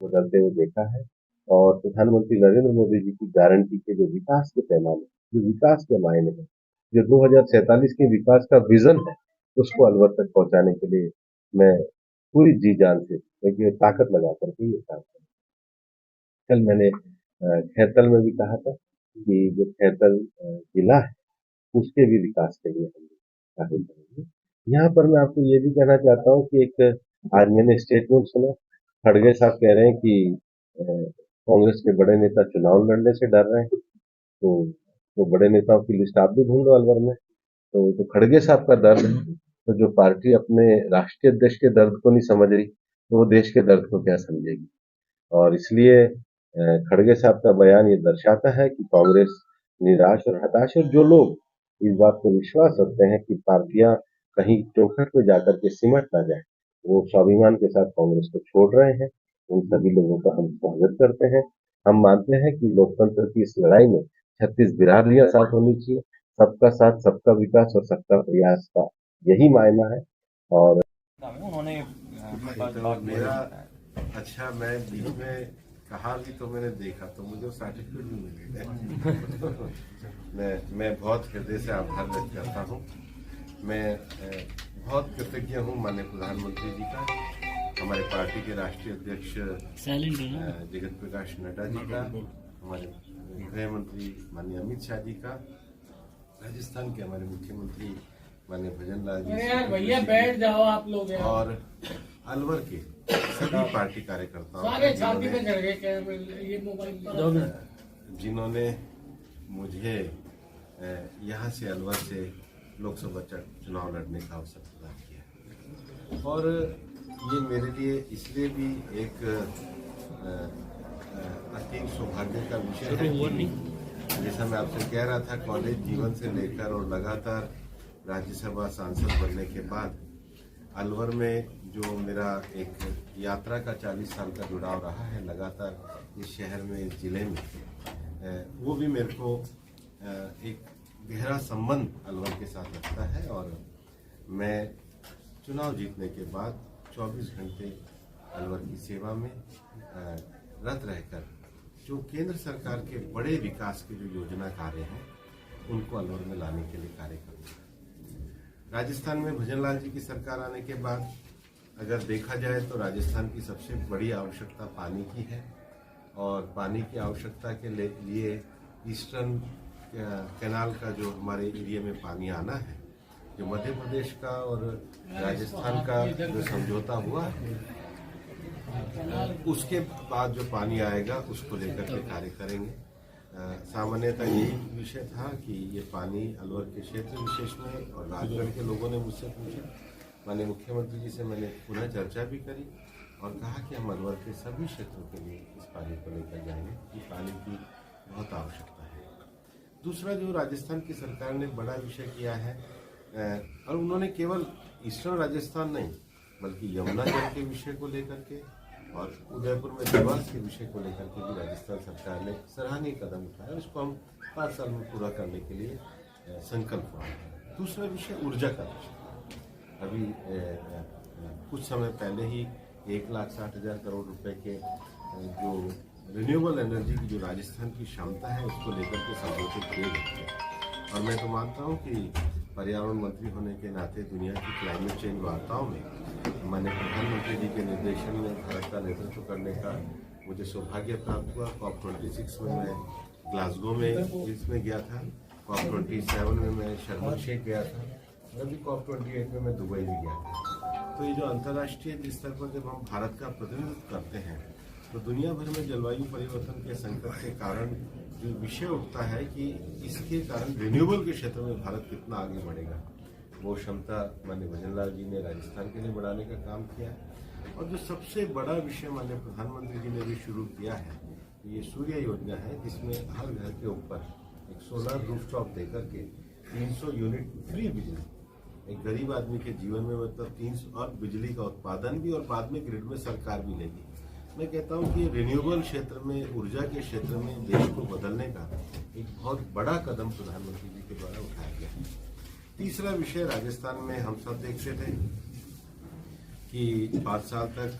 बदलते हुए देखा है और प्रधानमंत्री नरेंद्र मोदी जी की गारंटी के जो विकास के पैमाने, जो विकास के मायने हैं, जो 2047 के विकास का विजन है, उसको अलवर तक पहुंचाने के लिए मैं पूरी जी जान से देखिए ताकत लगा करके ये काम करूँ। कल मैंने खैरतल में भी कहा था कि जो खैरतल जिला है उसके भी विकास के लिए हम कार्य करेंगे। यहाँ पर मैं आपको ये भी कहना चाहता हूँ कि एक आज मैंने स्टेटमेंट सुना, खड़गे साहब कह रहे हैं कि कांग्रेस के बड़े नेता चुनाव लड़ने से डर रहे हैं, तो बड़े नेताओं की लिस्ट आप भी ढूंढ लो अलवर में। तो खड़गे साहब का दर्द है, तो जो पार्टी अपने राष्ट्रीय अध्यक्ष के दर्द को नहीं समझ रही, तो वो देश के दर्द को क्या समझेगी। और इसलिए खड़गे साहब का बयान ये दर्शाता है कि कांग्रेस निराश और हताश है। जो लोग इस बात को विश्वास रखते हैं कि पार्टियां कहीं चौखट पे जाकर के सिमट ना जाए, वो स्वाभिमान के साथ कांग्रेस को छोड़ रहे हैं। उन सभी लोगों का हम स्वागत करते हैं। हम मानते हैं कि लोकतंत्र की इस लड़ाई में 36 बिरादरियां साथ होनी चाहिए। सबका साथ, सबका विकास और सबका प्रयास का यही मायना है। और उन्होंने तो मेरा अच्छा, मैं बीच में कहा भी तो मैंने देखा तो मुझे सर्टिफिकेट भी मिल गया। मैं बहुत हृदय से आभार व्यक्त करता हूँ। मैं बहुत कृतज्ञ हूँ माननीय प्रधानमंत्री जी का, हमारे पार्टी के राष्ट्रीय अध्यक्ष जगत प्रकाश नड्डा जी का, हमारे गृह मंत्री माननीय अमित शाह जी का, राजस्थान के हमारे मुख्यमंत्री माननीय भजन लाल जी, भैया बैठ जाओ आप लोग, और अलवर के सभी पार्टी कार्यकर्ताओं जिन्होंने मुझे यहाँ से अलवर से लोकसभा चुनाव लड़ने का अवसर प्रदान किया। और ये मेरे लिए इसलिए भी एक अति सौभाग्य का विषय है कि जैसा मैं आपसे कह रहा था, कॉलेज जीवन से लेकर और लगातार राज्यसभा सांसद बनने के बाद अलवर में जो मेरा एक यात्रा का 40 साल का जुड़ाव रहा है लगातार इस शहर में, इस जिले में, वो भी मेरे को एक गहरा संबंध अलवर के साथ रखता है। और मैं चुनाव जीतने के बाद 24 घंटे अलवर की सेवा में रत रहकर जो केंद्र सरकार के बड़े विकास के जो योजना कार्य हैं उनको अलवर में लाने के लिए कार्य करूँगा। राजस्थान में भजन लाल जी की सरकार आने के बाद अगर देखा जाए तो राजस्थान की सबसे बड़ी आवश्यकता पानी की है, और पानी की आवश्यकता के लिए ईस्टर्न कैनाल का जो हमारे एरिया में पानी आना है, जो मध्य प्रदेश का और राजस्थान का जो समझौता हुआ है, उसके बाद जो पानी आएगा उसको लेकर के कार्य करेंगे। सामान्यतः यही विषय था कि ये पानी अलवर के क्षेत्र विशेष में, और राजगढ़ के लोगों ने मुझसे पूछा, माननीय मुख्यमंत्री जी से मैंने पुनः चर्चा भी करी और कहा कि हम अलवर के सभी क्षेत्रों के लिए इस पानी को लेकर जाएंगे कि पानी की बहुत आवश्यकता है। दूसरा, जो राजस्थान की सरकार ने बड़ा विषय किया है, और उन्होंने केवल ईस्टर्न राजस्थान नहीं बल्कि यमुना जल के विषय को लेकर के और उदयपुर में देवास के विषय को लेकर के भी राजस्थान सरकार ने सराहनीय कदम उठाया। उसको हम 5 साल में पूरा करने के लिए संकल्प हुआ। दूसरा विषय ऊर्जा का विषय। अभी कुछ समय पहले ही 1,60,000 करोड़ रुपए के जो रिन्यूएबल एनर्जी की जो राजस्थान की क्षमता है उसको लेकर के समझौते किए गए थे। और मैं तो मानता हूँ कि पर्यावरण मंत्री होने के नाते दुनिया की क्लाइमेट चेंज वार्ताओं में माननीय प्रधानमंत्री जी के निर्देशन में भारत का नेतृत्व करने का मुझे सौभाग्य प्राप्त हुआ। COP26 में मैं ग्लासगो में इसमें गया था, COP27 में मैं शर्म एल शेख गया था, और अभी COP28 में मैं दुबई भी गया था। तो ये जो अंतर्राष्ट्रीय स्तर पर जब हम भारत का प्रतिनिधित्व करते हैं तो दुनिया भर में जलवायु परिवर्तन के संकट के कारण जो विषय उठता है कि इसके कारण रिन्यूएबल के क्षेत्र में भारत कितना आगे बढ़ेगा, वो क्षमता माननीय भजन लाल जी ने राजस्थान के लिए बढ़ाने का काम किया है। और जो सबसे बड़ा विषय माननीय प्रधानमंत्री जी ने भी शुरू किया है, ये सूर्य योजना है, जिसमें हर घर के ऊपर एक सोलर रूफटॉप देकर के 300 यूनिट फ्री बिजली एक गरीब आदमी के जीवन में, मतलब 300, और बिजली का उत्पादन भी, और बाद में ग्रिड में सरकार भी लेगी। मैं कहता हूं कि रिन्यूएबल क्षेत्र में, ऊर्जा के क्षेत्र में देश को बदलने का एक बहुत बड़ा कदम प्रधानमंत्री जी के द्वारा उठाया गया है। तीसरा विषय, राजस्थान में हम सब देखते थे कि 5 साल तक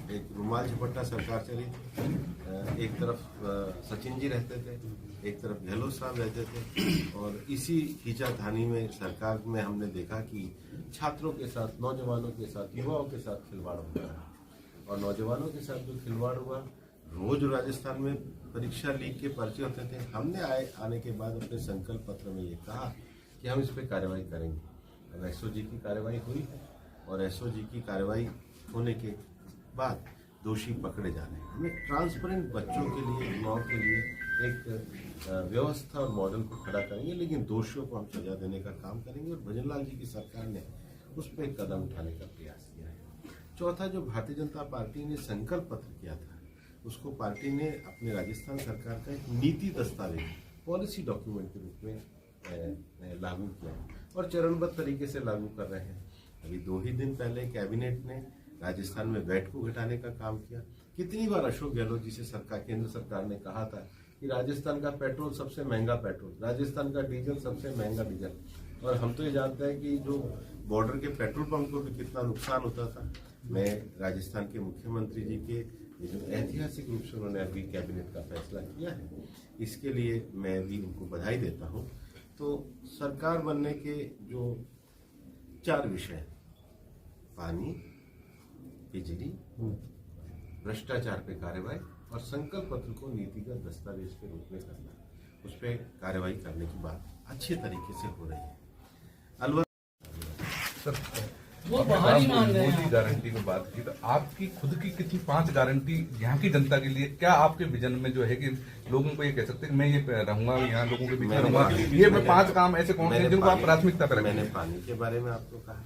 एक रुमाल झपट्टा सरकार चली थी। एक तरफ सचिन जी रहते थे, एक तरफ गहलोत साहब रहते थे, और इसी खींचातानी में सरकार में हमने देखा कि छात्रों के साथ, नौजवानों के साथ, युवाओं के साथ खिलवाड़ हो रहा है। और नौजवानों के साथ जो खिलवाड़ हुआ, रोज राजस्थान में परीक्षा लीक के पर्चे होते थे। हमने आने के बाद अपने संकल्प पत्र में ये कहा कि हम इस पर कार्रवाई करेंगे। अब एसओजी की कार्रवाई हुई है, और एसओजी की कार्रवाई होने के बाद दोषी पकड़े जा रहे हैं। हमें ट्रांसपेरेंट बच्चों के लिए, युवाओं के लिए एक व्यवस्था और मॉडल को खड़ा करेंगे, लेकिन दोषियों को हम सजा देने का काम करेंगे। और भजनलाल जी की सरकार ने उस पर एक कदम उठाने का प्रयास किया है। चौथा, जो भारतीय जनता पार्टी ने संकल्प पत्र किया था, उसको पार्टी ने अपने राजस्थान सरकार का एक नीति दस्तावेज, पॉलिसी डॉक्यूमेंट के रूप में लागू किया है, और चरणबद्ध तरीके से लागू कर रहे हैं। अभी 2 ही दिन पहले कैबिनेट ने राजस्थान में वैट को घटाने का काम किया। कितनी बार अशोक गहलोत जी से केंद्र सरकार ने कहा था कि राजस्थान का पेट्रोल सबसे महंगा पेट्रोल, राजस्थान का डीजल सबसे महंगा डीजल, और हम तो ये जानते हैं कि जो बॉर्डर के पेट्रोल पंप को भी कितना नुकसान होता था। मैं राजस्थान के मुख्यमंत्री जी के जो ऐतिहासिक रूप से उन्होंने अभी कैबिनेट का फैसला किया है, इसके लिए मैं भी उनको बधाई देता हूँ। तो सरकार बनने के जो 4 विषय हैं, पानी, बिजली, भ्रष्टाचार पे कार्रवाई और संकल्प पत्र को नीतिगत दस्तावेज के रूप में करना, उस पर कार्रवाई करने की बात अच्छे तरीके से हो रही है। अलवर सर, वो बाहर ही मान रहे हैं। मोदी गारंटी में बात की, तो आपकी खुद की कितनी 5 गारंटी यहाँ की जनता के लिए, क्या आपके विजन में जो है कि लोगों को ये कह सकते हैं कि मैं ये रहूंगा, यहाँ लोगों के बीच में रहूंगा, ये 5 काम ऐसे कौन से हैं जिनको आप प्राथमिकता पर रखेंगे? मैंने पानी के बारे में आपको कहा,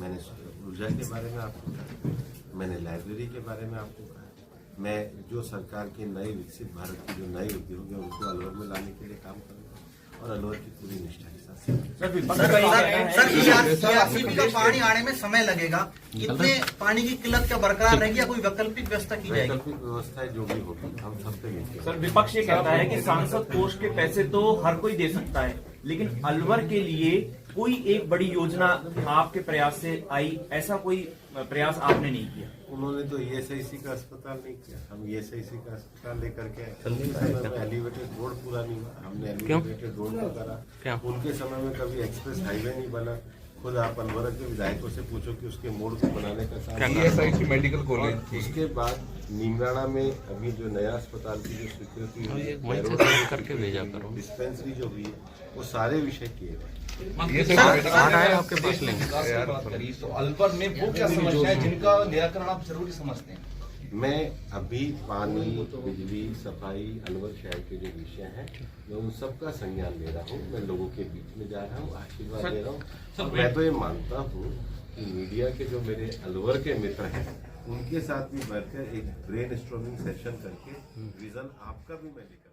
मैंने ऊर्जा के बारे में आपको कहा, मैंने लाइब्रेरी के बारे में आपको कहा, मैं जो सरकार के नए विकसित भारत के जो नए उद्योग हैं उनको अलवर में लाने के लिए काम करूंगा, और अलवर की पूरी निष्ठा के साथ। सीआरसीबी का पानी आने में समय लगेगा, इतने पानी की किल्लत क्या बरकरार रहेगी या कोई वैकल्पिक व्यवस्था की जाएगी? वैकल्पिक व्यवस्थाएं जो भी होगी हम सब पे मिलकर। सर, विपक्ष ये कहता है कि सांसद कोष के पैसे तो हर कोई दे सकता है, लेकिन अलवर के लिए कोई एक बड़ी योजना आपके प्रयास से आई, ऐसा कोई प्रयास आपने नहीं किया? उन्होंने तो ईएसआईसी का अस्पताल नहीं किया, हम ईएसआईसी का अस्पताल लेकर के एलिवेटेड रोड पूरा नहीं हुआ, हमने एलिवेटेड रोड को करा। उनके समय में कभी एक्सप्रेस हाईवे नहीं बना। खुद आप अलवर के विधायकों से पूछो कि उसके मोड़ को बनाने का काम। ईएसआईसी मेडिकल कॉलेज, उसके बाद नीमराणा में अभी जो नया अस्पताल की जो स्वीकृति हुई, डिस्पेंसरी जो हुई है, वो सारे विषय किए गए। आपके पास लेंगे तो अलवर में वो क्या समस्या है जिनका निराकरण आप जरूरी समझते हैं? मैं अभी पानी, बिजली, सफाई, अलवर शहर के जो विषय हैं, मैं उन सब का संज्ञान ले रहा हूँ। मैं लोगों के बीच में जा रहा हूँ, आशीर्वाद दे रहा हूँ। मैं तो ये मानता हूँ कि मीडिया के जो मेरे अलवर के मित्र हैं, उनके साथ भी बैठकर एक ब्रेन स्टॉर्मिंग सेशन करके विजन आपका भी मैं लेकर